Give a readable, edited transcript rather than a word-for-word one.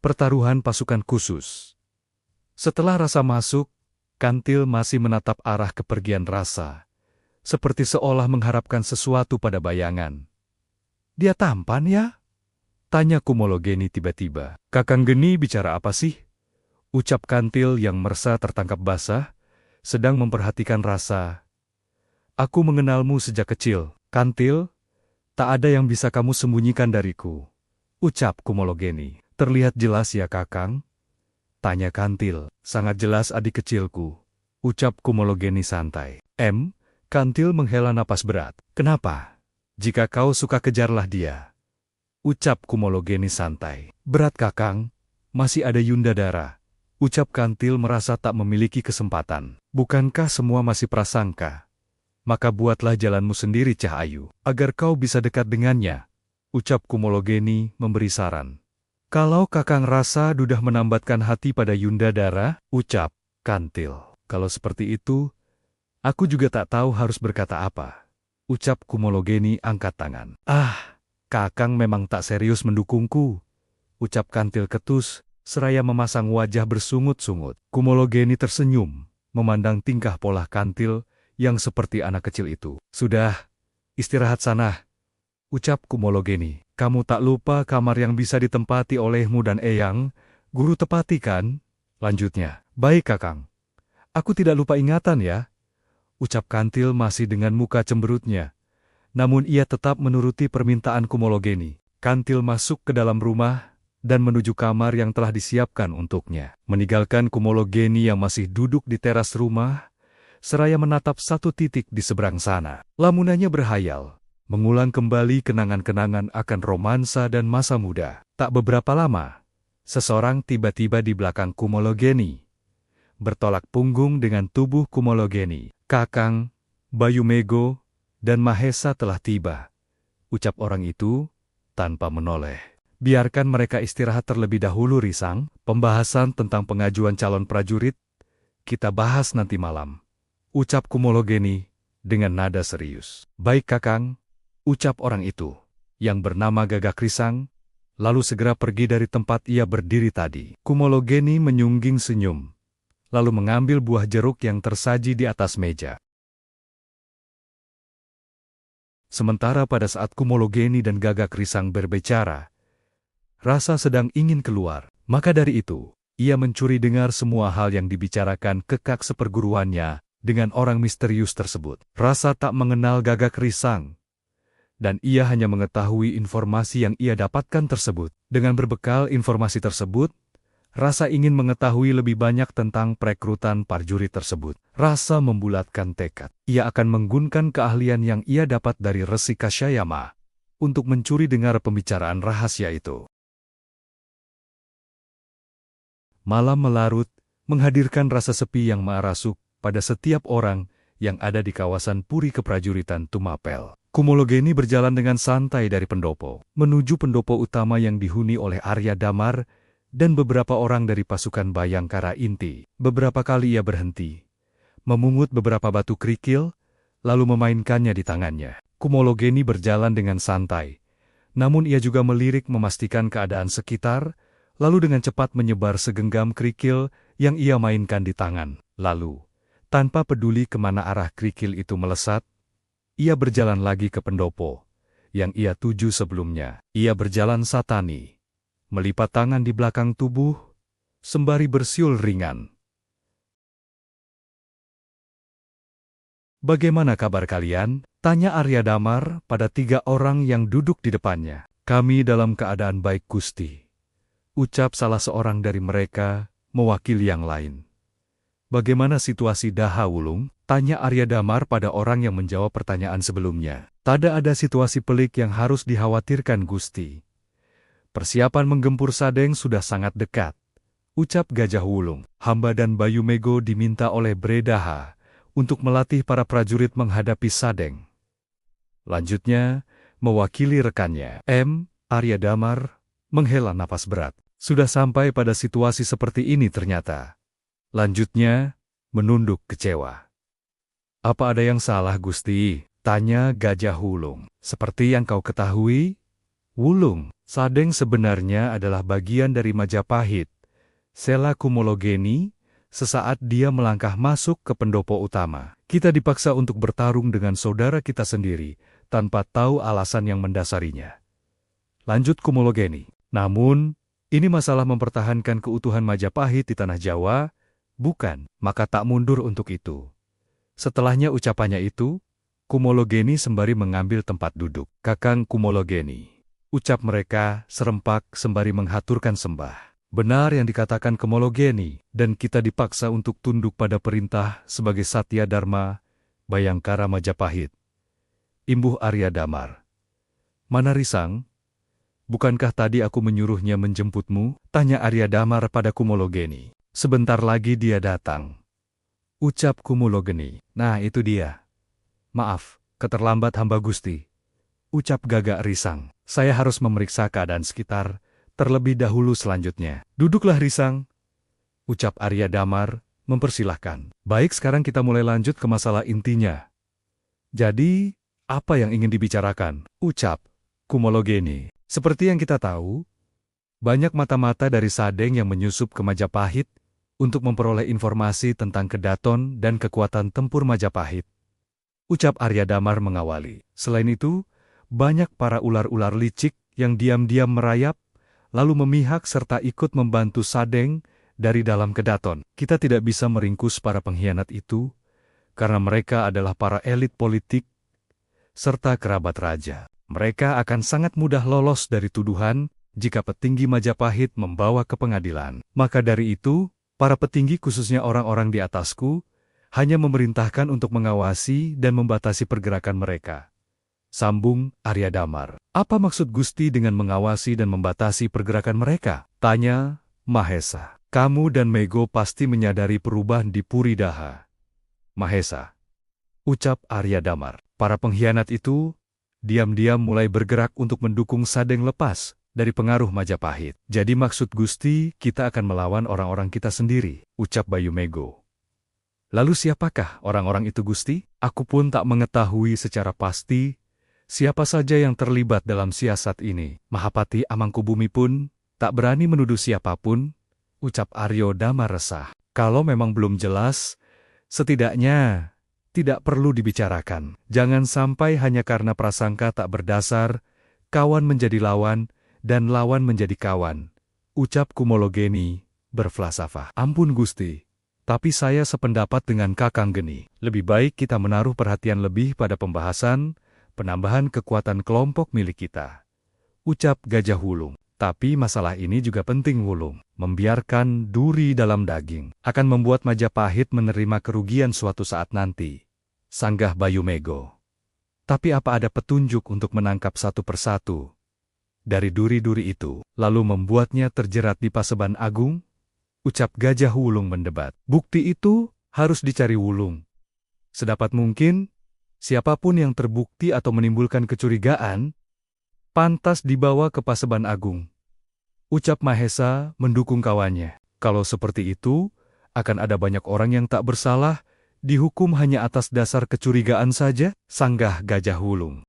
Pertaruhan pasukan khusus. Setelah Rasa masuk, Kantil masih menatap arah kepergian Rasa, seperti seolah mengharapkan sesuatu pada bayangan. "Dia tampan ya?" tanya Kumologeni tiba-tiba. "Kakang Geni bicara apa sih?" ucap Kantil yang merasa tertangkap basah, sedang memperhatikan Rasa. "Aku mengenalmu sejak kecil, Kantil. Tak ada yang bisa kamu sembunyikan dariku," ucap Kumologeni. "Terlihat jelas ya, Kakang?" tanya Kantil. "Sangat jelas adik kecilku," ucap Kumologeni santai. Kantil menghela napas berat. "Kenapa? Jika kau suka kejarlah dia," ucap Kumologeni santai. "Berat Kakang, masih ada Yundadara," ucap Kantil merasa tak memiliki kesempatan. "Bukankah semua masih prasangka? Maka buatlah jalanmu sendiri, Cahayu, agar kau bisa dekat dengannya," ucap Kumologeni memberi saran. "Kalau Kakang rasa sudah menambatkan hati pada Yundadara," ucap Kantil. "Kalau seperti itu, aku juga tak tahu harus berkata apa," ucap Kumologeni angkat tangan. Kakang memang tak serius mendukungku," ucap Kantil ketus, seraya memasang wajah bersungut-sungut. Kumologeni tersenyum, memandang tingkah pola Kantil yang seperti anak kecil itu. "Sudah, istirahat sana," ucap Kumologeni. "Kamu tak lupa kamar yang bisa ditempati olehmu dan Eyang, guru tepati kan?" lanjutnya. "Baik Kakang. Aku tidak lupa ingatan ya," ucap Kantil masih dengan muka cemberutnya. Namun ia tetap menuruti permintaan Kumologeni. Kantil masuk ke dalam rumah dan menuju kamar yang telah disiapkan untuknya. Meninggalkan Kumologeni yang masih duduk di teras rumah, seraya menatap satu titik di seberang sana. Lamunannya berhayal, mengulang kembali kenangan-kenangan akan romansa dan masa muda. Tak beberapa lama, seseorang tiba-tiba di belakang Kumologeni, bertolak punggung dengan tubuh Kumologeni. "Kakang, Bayumego, dan Mahesa telah tiba," ucap orang itu tanpa menoleh. "Biarkan mereka istirahat terlebih dahulu, Risang. Pembahasan tentang pengajuan calon prajurit kita bahas nanti malam," ucap Kumologeni dengan nada serius. "Baik Kakang," ucap orang itu, yang bernama Gagak Risang, lalu segera pergi dari tempat ia berdiri tadi. Kumologeni menyungging senyum, lalu mengambil buah jeruk yang tersaji di atas meja. Sementara pada saat Kumologeni dan Gagak Risang berbicara, Rasa sedang ingin keluar. Maka dari itu, ia mencuri dengar semua hal yang dibicarakan kekak seperguruannya dengan orang misterius tersebut. Rasa tak mengenal Gagak Risang, dan ia hanya mengetahui informasi yang ia dapatkan tersebut. Dengan berbekal informasi tersebut, Rasa ingin mengetahui lebih banyak tentang perekrutan prajurit tersebut. Rasa membulatkan tekad. Ia akan menggunakan keahlian yang ia dapat dari Resi Kasyayama untuk mencuri dengar pembicaraan rahasia itu. Malam melarut, menghadirkan rasa sepi yang merasuk pada setiap orang yang ada di kawasan Puri Keprajuritan Tumapel. Kumologeni berjalan dengan santai dari pendopo, menuju pendopo utama yang dihuni oleh Arya Damar dan beberapa orang dari pasukan Bayangkara Inti. Beberapa kali ia berhenti, memungut beberapa batu kerikil, lalu memainkannya di tangannya. Kumologeni berjalan dengan santai, namun ia juga melirik memastikan keadaan sekitar, lalu dengan cepat menyebar segenggam kerikil yang ia mainkan di tangan. Lalu, tanpa peduli kemana arah kerikil itu melesat, ia berjalan lagi ke pendopo yang ia tuju sebelumnya. Ia berjalan satani, melipat tangan di belakang tubuh, sembari bersiul ringan. "Bagaimana kabar kalian?" tanya Arya Damar pada 3 orang yang duduk di depannya. "Kami dalam keadaan baik Gusti," ucap salah seorang dari mereka, mewakili yang lain. "Bagaimana situasi Daha Wulung?" tanya Arya Damar pada orang yang menjawab pertanyaan sebelumnya. "Tidak ada situasi pelik yang harus dikhawatirkan Gusti. Persiapan menggempur Sadeng sudah sangat dekat," ucap Gajah Wulung. "Hamba dan Bayumego diminta oleh Bredaha untuk melatih para prajurit menghadapi Sadeng," lanjutnya, mewakili rekannya. Arya Damar menghela napas berat. "Sudah sampai pada situasi seperti ini ternyata," lanjutnya, menunduk kecewa. "Apa ada yang salah Gusti?" tanya Gajah Wulung. "Seperti yang kau ketahui, Wulung, Sadeng sebenarnya adalah bagian dari Majapahit. Sela Kumologeni, sesaat dia melangkah masuk ke pendopo utama. Kita dipaksa untuk bertarung dengan saudara kita sendiri, tanpa tahu alasan yang mendasarinya. Lanjut Kumologeni. Namun, ini masalah mempertahankan keutuhan Majapahit di tanah Jawa, bukan, maka tak mundur untuk itu. Setelahnya ucapannya itu, Kumologeni sembari mengambil tempat duduk. Kakang Kumologeni. Ucap mereka serempak sembari menghaturkan sembah. Benar yang dikatakan Kumologeni, dan kita dipaksa untuk tunduk pada perintah sebagai Satya Dharma, Bayangkara Majapahit. Imbuh Arya Damar. Mana Risang? Bukankah tadi aku menyuruhnya menjemputmu? Tanya Arya Damar pada Kumologeni. Sebentar lagi dia datang. Ucap Kumologeni. Nah itu dia. Maaf, keterlambat hamba Gusti. Ucap Gagak Risang. Saya harus memeriksa keadaan sekitar, terlebih dahulu selanjutnya. Duduklah Risang. Ucap Arya Damar, mempersilahkan. Baik sekarang kita mulai lanjut ke masalah intinya. Jadi, apa yang ingin dibicarakan? Ucap Kumologeni. Seperti yang kita tahu, banyak mata-mata dari Sadeng yang menyusup ke Majapahit untuk memperoleh informasi tentang kedaton dan kekuatan tempur Majapahit. Ucap Arya Damar mengawali. Selain itu, banyak para ular-ular licik yang diam-diam merayap, lalu memihak serta ikut membantu Sadeng dari dalam kedaton. Kita tidak bisa meringkus para pengkhianat itu, karena mereka adalah para elit politik, serta kerabat raja. Mereka akan sangat mudah lolos dari tuduhan jika petinggi Majapahit membawa ke pengadilan. Maka dari itu, para petinggi khususnya orang-orang di atasku, hanya memerintahkan untuk mengawasi dan membatasi pergerakan mereka. Sambung Arya Damar. Apa maksud Gusti dengan mengawasi dan membatasi pergerakan mereka? Tanya Mahesa. Kamu dan Mego pasti menyadari perubahan di Puridaha. Mahesa. Ucap Arya Damar. Para pengkhianat itu diam-diam mulai bergerak untuk mendukung Sadeng lepas dari pengaruh Majapahit. Jadi maksud Gusti kita akan melawan orang-orang kita sendiri. Ucap Bayu Mego. Lalu siapakah orang-orang itu Gusti? Aku pun tak mengetahui secara pasti siapa saja yang terlibat dalam siasat ini. Mahapati Amangkubumi pun tak berani menuduh siapapun, ucap Arya Damar resah. Kalau memang belum jelas, setidaknya tidak perlu dibicarakan. Jangan sampai hanya karena prasangka tak berdasar, kawan menjadi lawan, dan lawan menjadi kawan. Ucap Kumologeni, berflasafah. Ampun Gusti, tapi saya sependapat dengan Kakang Geni. Lebih baik kita menaruh perhatian lebih pada pembahasan penambahan kekuatan kelompok milik kita. Ucap Gajah Wulung. Tapi masalah ini juga penting Wulung. Membiarkan duri dalam daging akan membuat Majapahit menerima kerugian suatu saat nanti. Sanggah Bayu Mego. Tapi apa ada petunjuk untuk menangkap satu persatu dari duri-duri itu, lalu membuatnya terjerat di Paseban Agung? Ucap Gajah Wulung mendebat. Bukti itu harus dicari Wulung. Sedapat mungkin, siapapun yang terbukti atau menimbulkan kecurigaan, pantas dibawa ke Paseban Agung. Ucap Mahesa mendukung kawannya. Kalau seperti itu, akan ada banyak orang yang tak bersalah, dihukum hanya atas dasar kecurigaan saja, sanggah Gajah Wulung.